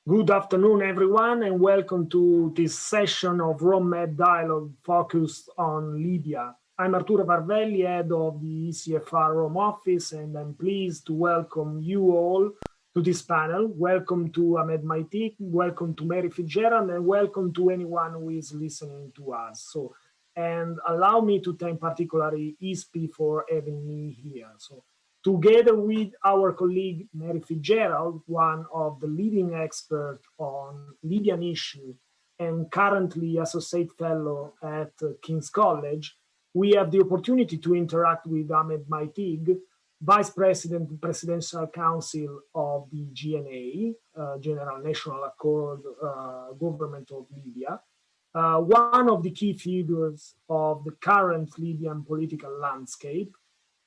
Good afternoon, everyone, and welcome to this session of Rome Dialogue focused on Libya. I'm Arturo Varvelli, head of the ECFR Rome office, and I'm pleased to welcome you all to this panel. Welcome to Ahmed Maiteeq, welcome to Mary Fitzgerald, and welcome to anyone who is listening to us. And allow me to thank particularly ISPI for having me here. Together with our colleague Mary Fitzgerald, one of the leading experts on Libyan issues and currently associate fellow at King's College, we have the opportunity to interact with Ahmed Maiteeq, Vice President, Presidential Council of the GNA, General National Accord Government of Libya, one of the key figures of the current Libyan political landscape.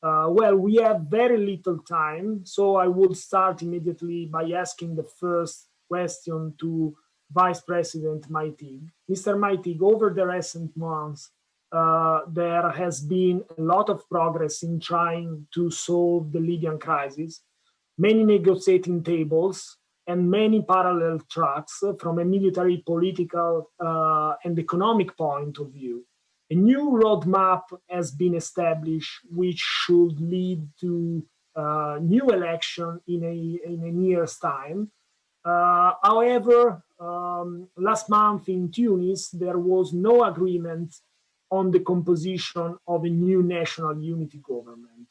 Well, we have very little time, so I will start immediately by asking the first question to Vice President Maiteeq. Mr. Maiteeq, over the recent months, there has been a lot of progress in trying to solve the Libyan crisis, many negotiating tables, and many parallel tracks from a military, political, and economic point of view. A new roadmap has been established, which should lead to new election in a year's time. However, last month in Tunis, there was no agreement on the composition of a new national unity government.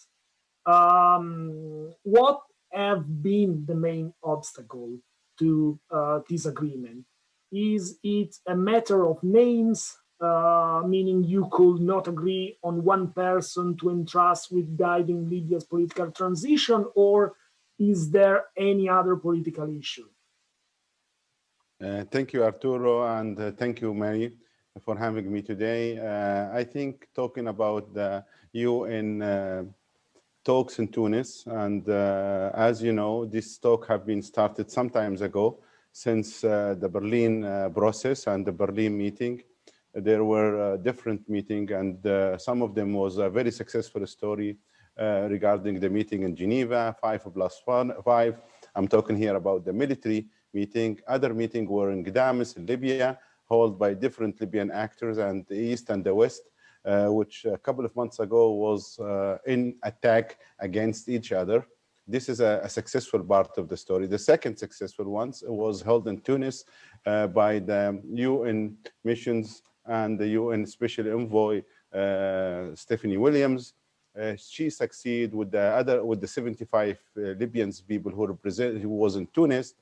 What have been the main obstacle to this agreement? Is it a matter of names? Meaning you could not agree on one person to entrust with guiding Libya's political transition, or is there any other political issue? Thank you, Arturo, and thank you, Mary, for having me today. I think talking about the UN talks in Tunis, and as you know, this talk have been started some time ago since the Berlin process and the Berlin meeting. There were different meetings, and some of them was a very successful story regarding the meeting in Geneva, 5+5. I'm talking here about the military meeting. Other meetings were in Gdamis, in Libya, held by different Libyan actors, and the East and the West, which a couple of months ago was in attack against each other. This is a successful part of the story. The second successful one was held in Tunis by the UN missions and the UN Special Envoy, Stephanie Williams. She succeeded with the 75 Libyan people who was in Tunis,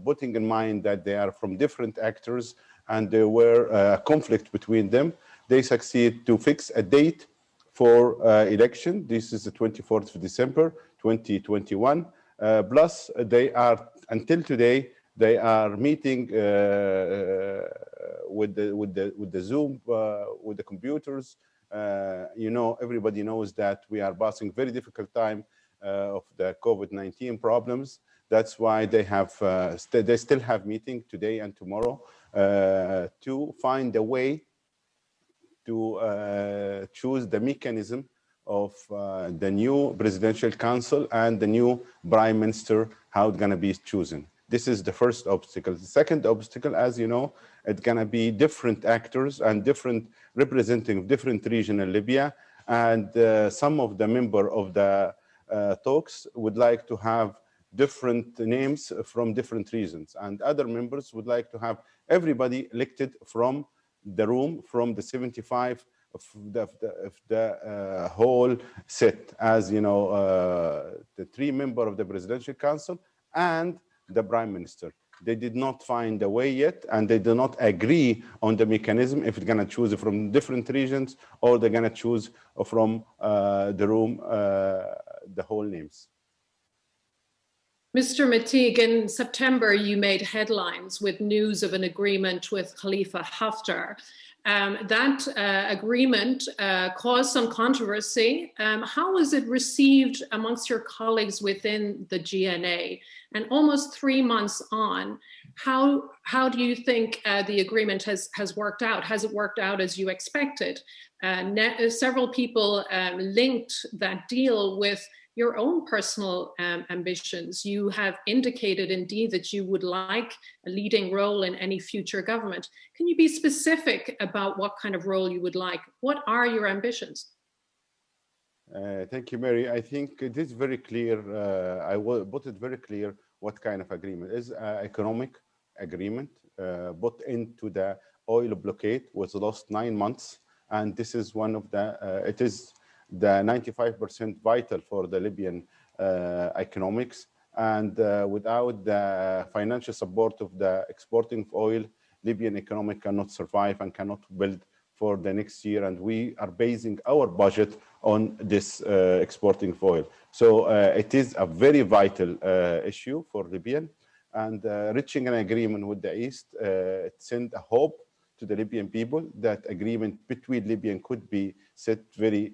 putting in mind that they are from different actors and there were a conflict between them. They succeed to fix a date for election. This is the 24th of December, 2021. Plus, they are, until today, they are meeting with the Zoom, with the computers. You know, everybody knows that we are passing very difficult time of the COVID-19 problems. That's why they have they still have meeting today and tomorrow to find a way to choose the mechanism of the new presidential council and the new prime minister, how it's gonna be chosen. This is the first obstacle. The second obstacle, as you know, it's gonna be different actors and different representing different regions in Libya. And some of the members of the talks would like to have different names from different regions. And other members would like to have everybody elected from the room, from the 75 of the whole set. As you know, the 3 members of the presidential council and the prime minister. They did not find a way yet, and they do not agree on the mechanism if it's gonna choose from different regions or they're gonna choose from the room, the whole names. Mr. Maiteeq, in September, you made headlines with news of an agreement with Khalifa Haftar. That agreement caused some controversy. How was it received amongst your colleagues within the GNA? And almost 3 months on, how do you think the agreement has worked out? Has it worked out as you expected? Several people linked that deal with your own personal ambitions. You have indicated indeed that you would like a leading role in any future government. Can you be specific about what kind of role you would like? What are your ambitions? Thank you, Mary. I think it is very clear. I will put it very clear what kind of agreement is economic agreement put into the oil blockade was lost 9 months, and this is one of the it is the 95% vital for the Libyan economics, and without the financial support of the exporting of oil, Libyan economic cannot survive and cannot build for the next year, and we are basing our budget on this exporting of oil. So it is a very vital issue for Libyan, and reaching an agreement with the East, it sent a hope to the Libyan people that agreement between Libyan could be set very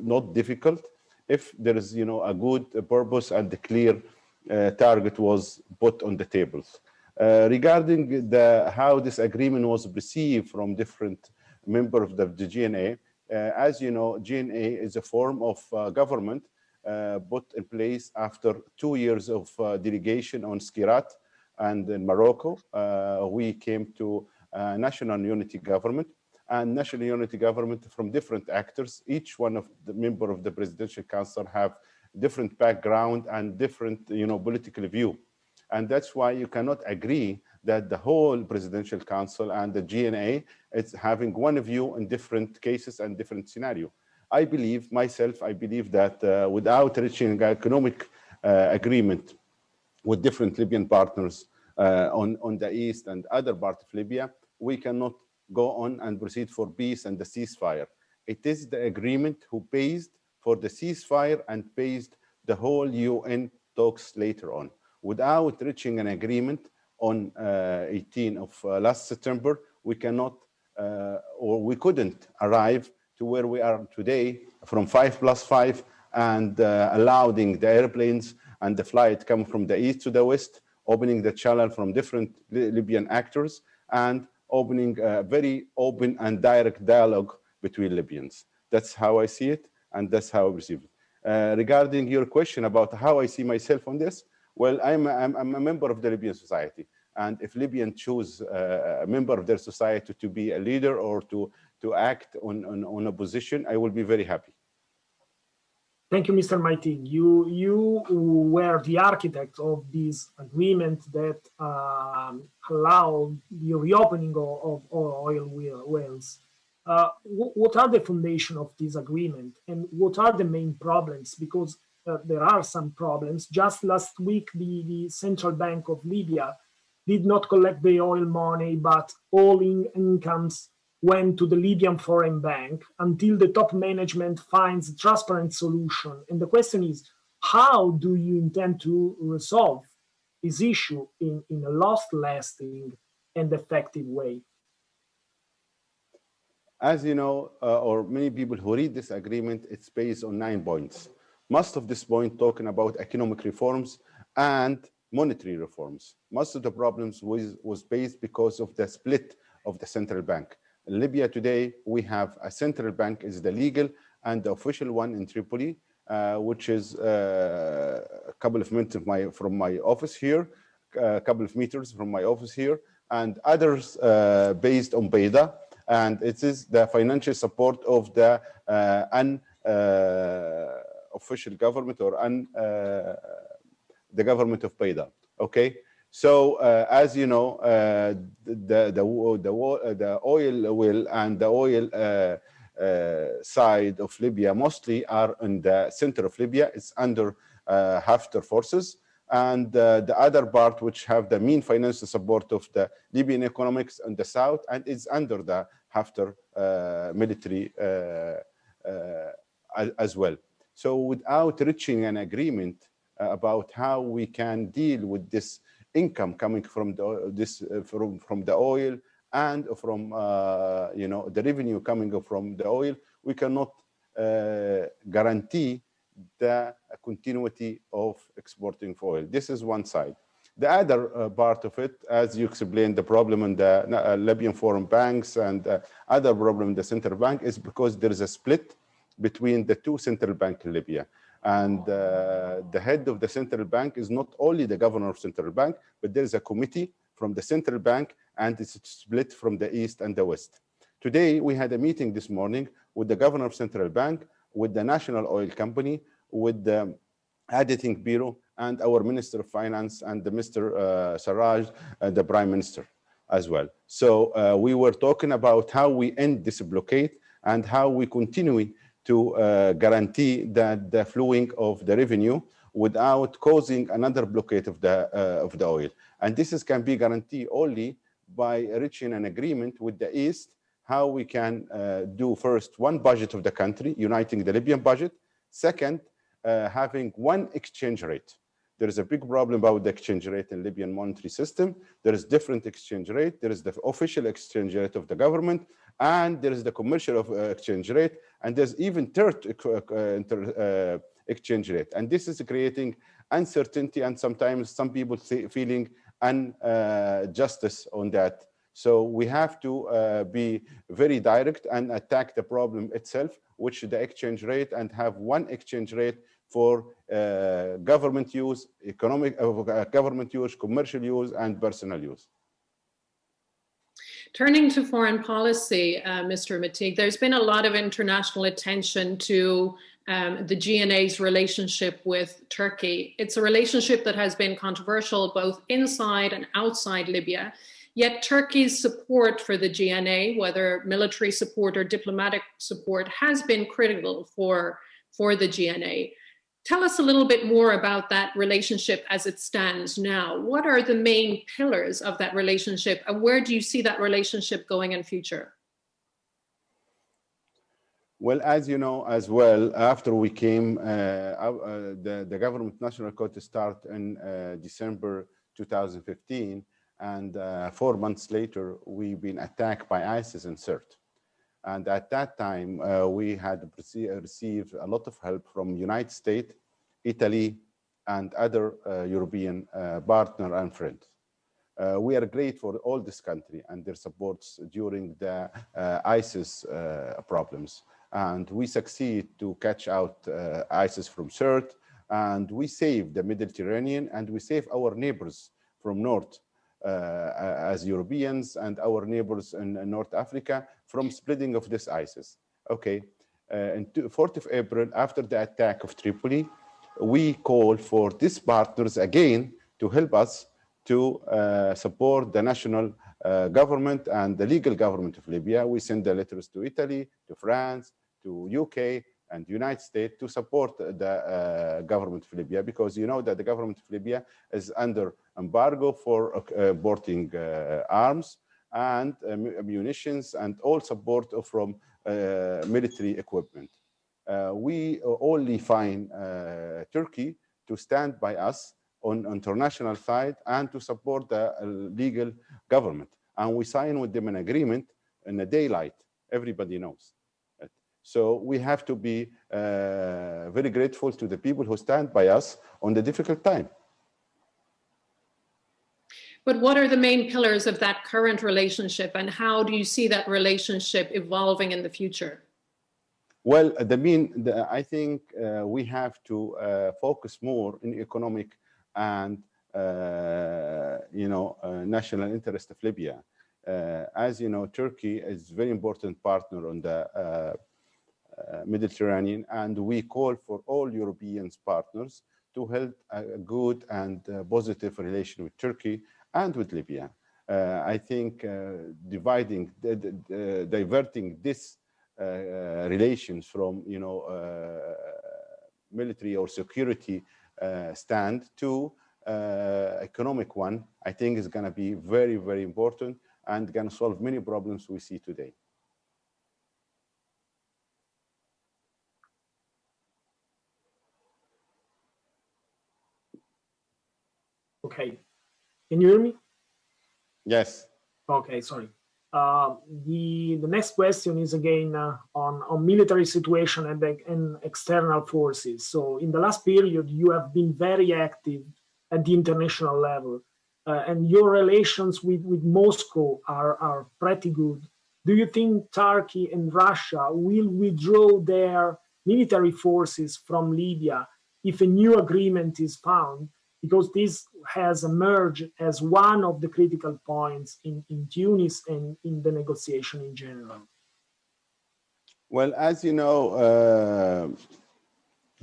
not difficult if there is, you know, a good purpose and the clear target was put on the tables. Regarding how this agreement was received from different members of the GNA, as you know, GNA is a form of government put in place after 2 years of delegation on Skirat, and in Morocco we came to national unity government, and national unity government from different actors. Each one of the member of the presidential council have different background and different, you know, political view, and that's why you cannot agree that the whole presidential council and the GNA is having one view in different cases and different scenario. I believe myself, I believe that without reaching an economic agreement with different Libyan partners on the east and other parts of Libya, we cannot go on and proceed for peace and the ceasefire. It is the agreement who pays for the ceasefire and pays the whole UN talks later on. Without reaching an agreement on 18 of last September, we cannot or we couldn't arrive to where we are today from 5+5 and allowing the airplanes and the flight come from the east to the west, opening the channel from different Libyan actors and opening a very open and direct dialogue between Libyans. That's how I see it, and that's how I receive it. Regarding your question about how I see myself on this, well, I'm a member of the Libyan society, and if Libyan choose a member of their society to be a leader or to act on a position, I will be very happy. Thank you, Mr. Maiteeq. You were the architect of this agreement that allowed the reopening of oil wells. What are the foundation of this agreement, and what are the main problems? Because there are some problems. Just last week, the Central Bank of Libya did not collect the oil money, but all incomes went to the Libyan Foreign Bank until the top management finds a transparent solution. And the question is, how do you intend to resolve this issue in a lasting and effective way? As you know, or many people who read this agreement, it's based on 9 points. Most of this point talking about economic reforms and monetary reforms. Most of the problems was based because of the split of the central bank. In Libya today, we have a central bank is the legal and the official one in Tripoli, which is a couple of minutes from my office here, a couple of meters from my office here, and others based on Beida, and it is the financial support of the official government or the government of Beida. Okay. So, as you know, the oil well and the oil side of Libya mostly are in the center of Libya. It's under Haftar forces, and the other part, which have the main financial support of the Libyan economics in the south, and is under the Haftar military as well. So, without reaching an agreement about how we can deal with this income coming from from the oil and from you know, the revenue coming from the oil, we cannot guarantee the continuity of exporting oil. This is one side. The other part of it, as you explained, the problem in the Libyan foreign banks and other problem in the central bank is because there is a split between the two central banks in Libya. And the head of the central bank is not only the governor of central bank, but there is a committee from the central bank, and it's split from the east and the west. Today, we had a meeting this morning with the governor of central bank, with the national oil company, with the auditing bureau, and our minister of finance, and the Mr. Sarraj, the prime minister as well. So we were talking about how we end this blockade and how we continue to guarantee that the flowing of the revenue without causing another blockade of the oil. And this can be guaranteed only by reaching an agreement with the East, how we can do first one budget of the country, uniting the Libyan budget. Second, having one exchange rate. There is a big problem about the exchange rate in Libyan monetary system. There is different exchange rate. There is the official exchange rate of the government, and there is the commercial exchange rate, and there's even third exchange rate. And this is creating uncertainty, and sometimes some people feeling injustice on that. So we have to be very direct and attack the problem itself, which is the exchange rate, and have one exchange rate for government use, government use, commercial use, and personal use. Turning to foreign policy, Mr. Maiteeq, there's been a lot of international attention to the GNA's relationship with Turkey. It's a relationship that has been controversial both inside and outside Libya. Yet Turkey's support for the GNA, whether military support or diplomatic support, has been critical for the GNA. Tell us a little bit more about that relationship as it stands now. What are the main pillars of that relationship, and where do you see that relationship going in future? Well, as you know as well, after we came, the government national code started in December 2015, and 4 months later, we've been attacked by ISIS in Sirte. And at that time, we had received a lot of help from United States, Italy, and other European partner and friends. We are grateful for all this country and their supports during the ISIS problems. And we succeed to catch out ISIS from Sirte, and we save the Mediterranean, and we save our neighbors from north, as Europeans, and our neighbors in North Africa from spreading of this ISIS. Okay, on 4th of April, after the attack of Tripoli, we call for these partners again to help us to support the national government and the legal government of Libya. We send the letters to Italy, to France, to UK, and United States to support the government of Libya, because you know that the government of Libya is under embargo for importing arms and munitions and all support from military equipment. We only find Turkey to stand by us on international side and to support the legal government. And we sign with them an agreement in the daylight, everybody knows. So we have to be very grateful to the people who stand by us on the difficult time. But what are the main pillars of that current relationship, and how do you see that relationship evolving in the future? Well, I think we have to focus more in economic and national interest of Libya. As you know, Turkey is a very important partner on the Mediterranean, and we call for all European partners to help a good and positive relation with Turkey and with Libya. I think diverting this relations from military or security stand to economic one, I think is going to be very, very important and going to solve many problems we see today. Okay, can you hear me? Yes. Okay, sorry. The next question is again on military situation and external forces. So in the last period, you have been very active at the international level, and your relations with Moscow are pretty good. Do you think Turkey and Russia will withdraw their military forces from Libya if a new agreement is found, because this has emerged as one of the critical points in Tunis and in the negotiation in general? Well, as you know,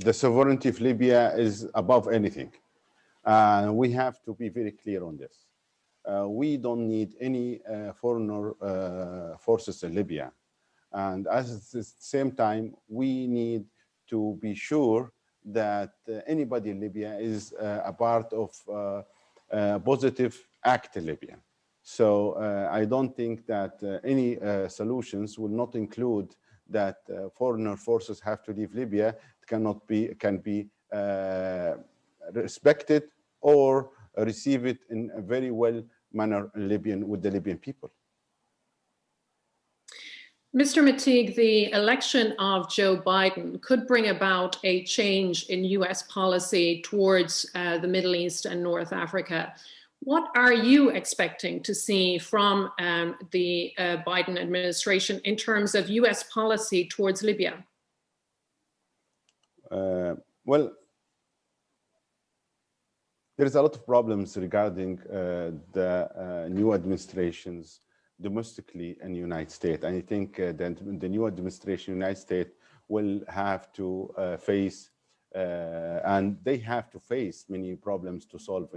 the sovereignty of Libya is above anything. We have to be very clear on this. We don't need any foreign forces in Libya. And at the same time, we need to be sure that anybody in Libya is a part of a positive act in Libya. So I don't think that any solutions will not include that foreign forces have to leave Libya. It can be respected or receive it in a very well manner with the Libyan people. Mr. Maiteeq, the election of Joe Biden could bring about a change in US policy towards the Middle East and North Africa. What are you expecting to see from the Biden administration in terms of US policy towards Libya? Well, there's a lot of problems regarding the new administrations domestically in the United States. And I think that the new administration in the United States will have to face, and they have to face many problems to solve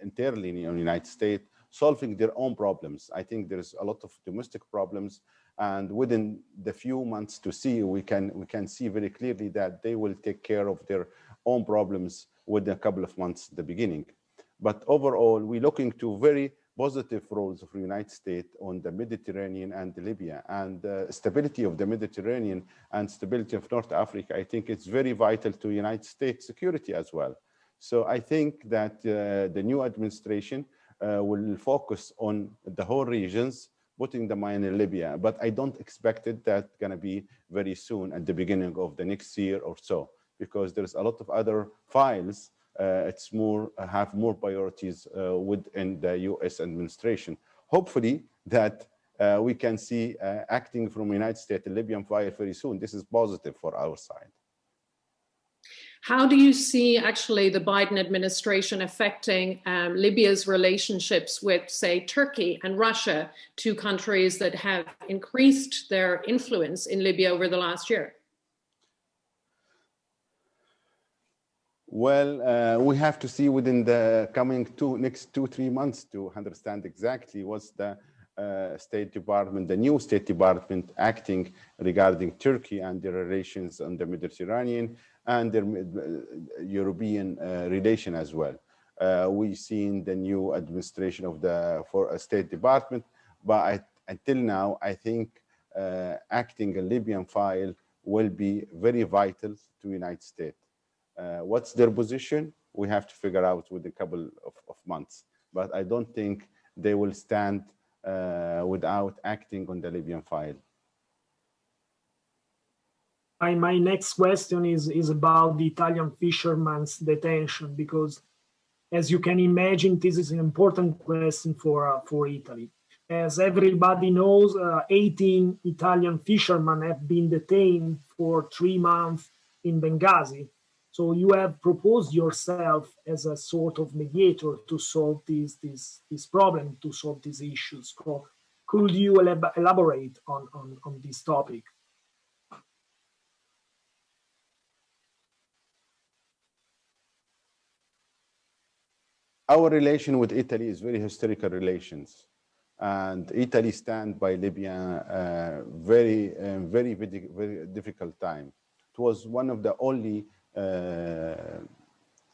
internally in the United States, solving their own problems. I think there's a lot of domestic problems, and within the few months to see, we can see very clearly that they will take care of their own problems within a couple of months at the beginning. But overall, we're looking to very positive roles of the United States on the Mediterranean and Libya, and the stability of the Mediterranean and stability of North Africa. I think it's very vital to United States security as well. So I think that the new administration will focus on the whole regions, putting the mind in Libya, but I don't expect it that gonna be very soon at the beginning of the next year or so, because there's a lot of other files. It's have more priorities within the US administration. Hopefully that we can see acting from the United States, the Libyan file very soon. This is positive for our side. How do you see actually the Biden administration affecting Libya's relationships with, say, Turkey and Russia, two countries that have increased their influence in Libya over the last year? Well, we have to see within the coming next 2-3 months to understand exactly what's the State Department, the new State Department acting regarding Turkey and their relations on the Mediterranean and their European relation as well. We've seen the new administration of the State Department, but until now, I think acting a Libyan file will be very vital to the United States. What's their position? We have to figure out within a couple of months. But I don't think they will stand without acting on the Libyan file. My next question is about the Italian fishermen's detention, because as you can imagine, this is an important question for Italy. As everybody knows, 18 Italian fishermen have been detained for 3 months in Benghazi. So you have proposed yourself as a sort of mediator to solve this problem, to solve these issues. So could you elaborate on this topic? Our relation with Italy is very historical relations. And Italy stands by Libya very difficult time. It was one of the only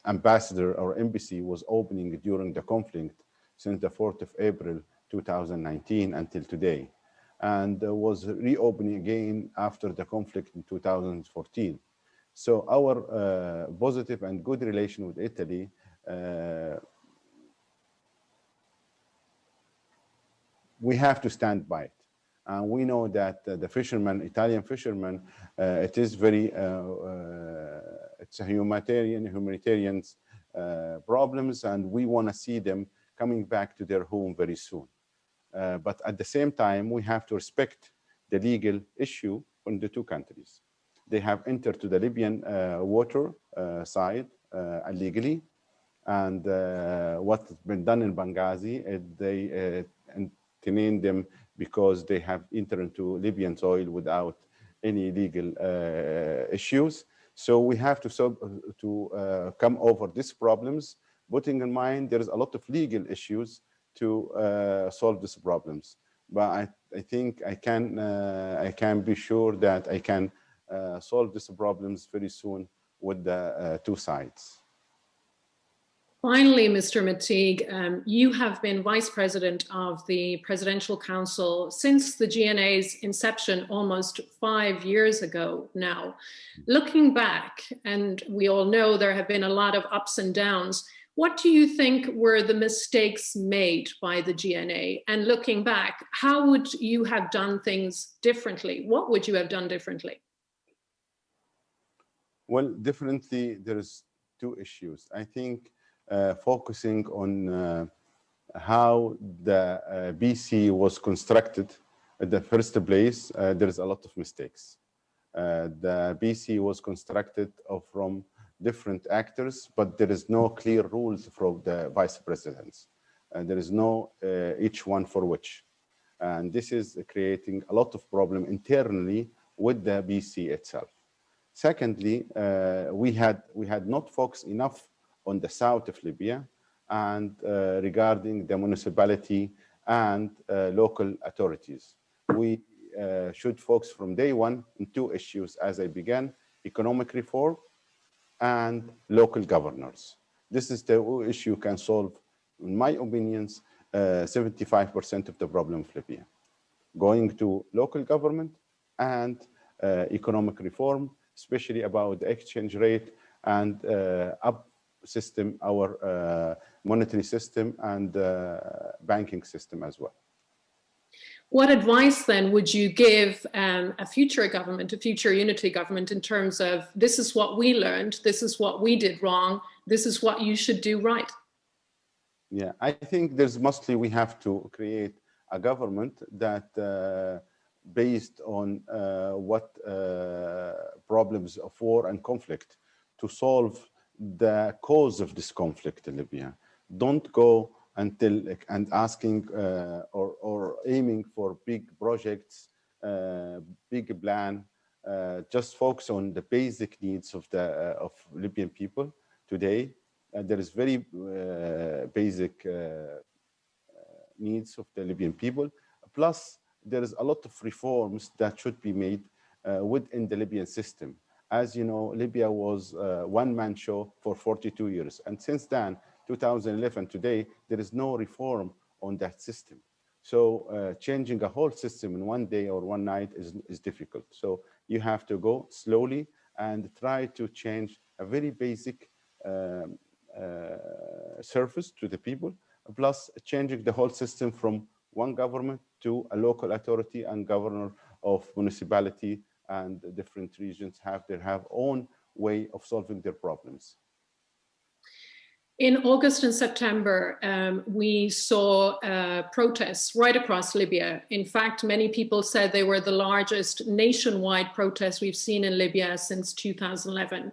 ambassador or embassy was opening during the conflict since the 4th of April 2019 until today, and was reopening again after the conflict in 2014. So our positive and good relation with Italy we have to stand by it. And we know that the fishermen, Italian fishermen, it is very, it's a humanitarian problems, and we want to see them coming back to their home very soon. But at the same time, we have to respect the legal issue on the two countries. They have entered to the Libyan water side illegally. And what's been done in Benghazi is they detain them because they have entered into Libyan soil without any legal issues. So we have to come over these problems, putting in mind there is a lot of legal issues to solve these problems. But I think I can be sure that I can solve these problems very soon with the two sides. Finally, Mr. Maiteeq, you have been Vice President of the Presidential Council since the GNA's inception almost 5 years ago now. Looking back, and we all know there have been a lot of ups and downs, what do you think were the mistakes made by the GNA? And looking back, how would you have done things differently? What would you have done differently? Well, differently, there's two issues. I think focusing on how the BC was constructed at the first place, there's a lot of mistakes. The BC was constructed from different actors, but there is no clear rules for the vice presidents. There is no each one for which. And this is creating a lot of problem internally with the BC itself. Secondly, we had not focused enough on the south of Libya and regarding the municipality and local authorities. We should focus from day one on two issues as I began: economic reform and local governors. This is the issue can solve, in my opinions, 75% of the problem of Libya. Going to local government and economic reform, especially about the exchange rate and up system, our monetary system and banking system as well. What advice then would you give a future government, a future unity government, in terms of this is what we learned, this is what we did wrong, this is what you should do right? Yeah, I think there's mostly we have to create a government that based on what problems of war and conflict to solve the cause of this conflict in Libya. Don't go until and asking or aiming for big projects, big plan. Just focus on the basic needs of Libyan people today. There is very basic needs of the Libyan people. Plus, there is a lot of reforms that should be made within the Libyan system. As you know, Libya was a one-man show for 42 years. And since then, 2011, today, there is no reform on that system. So changing a whole system in one day or one night is difficult. So you have to go slowly and try to change a very basic service to the people, plus changing the whole system from one government to a local authority and governor of municipality, and different regions have their own way of solving their problems. In August and September, we saw protests right across Libya. In fact, many people said they were the largest nationwide protests we've seen in Libya since 2011.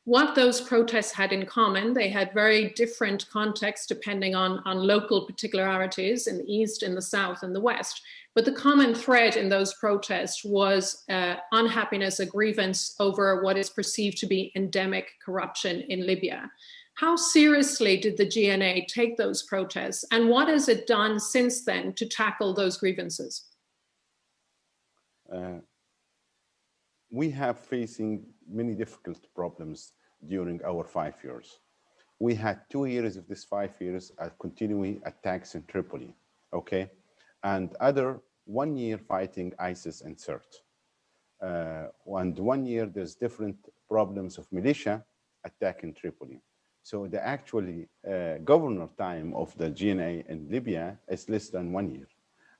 What those protests had in common, they had very different contexts depending on local particularities in the east, in the south, and the west. But the common thread in those protests was unhappiness, a grievance over what is perceived to be endemic corruption in Libya. How seriously did the GNA take those protests, and what has it done since then to tackle those grievances? We have facing many difficult problems during our 5 years. We had 2 years of this 5 years of continuing attacks in Tripoli, okay? And other 1 year fighting ISIS and CERT. And 1 year there's different problems of militia attack in Tripoli. So the actually governor time of the GNA in Libya is less than 1 year.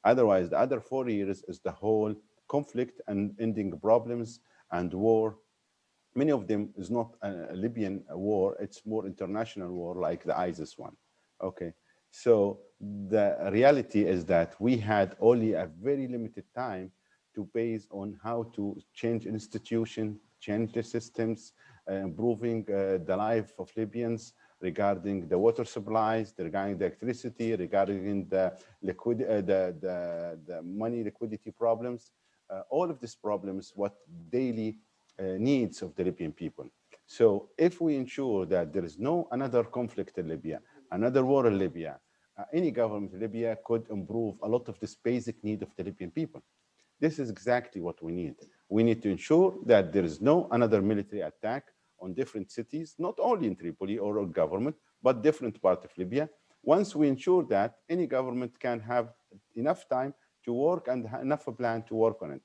Otherwise, the other 4 years is the whole conflict and ending problems and war. Many of them is not a Libyan war, it's more international war like the ISIS one, okay? So the reality is that we had only a very limited time to base on how to change institution, change the systems, improving the life of Libyans regarding the water supplies, regarding the electricity, regarding the money liquidity problems. All of these problems, what daily needs of the Libyan people. So if we ensure that there is no another conflict in Libya, another war in Libya, any government in Libya could improve a lot of this basic need of the Libyan people. This is exactly what we need. We need to ensure that there is no another military attack on different cities, not only in Tripoli or government, but different parts of Libya. Once we ensure that, any government can have enough time to work and enough a plan to work on it.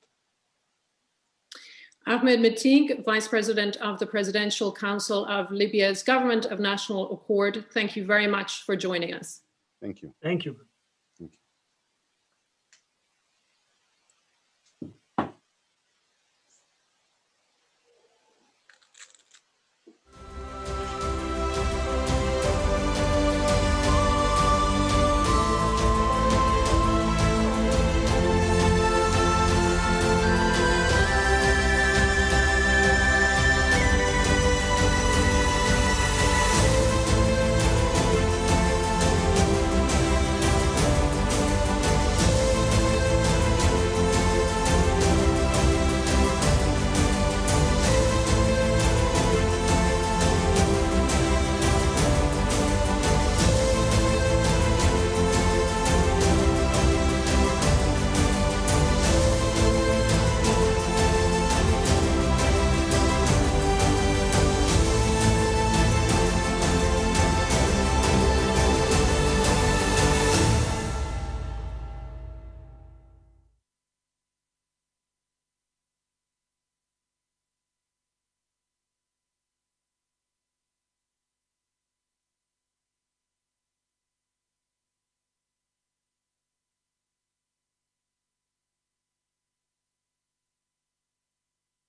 Ahmed Maiteeq, Vice President of the Presidential Council of Libya's Government of National Accord, thank you very much for joining us. Thank you. Thank you.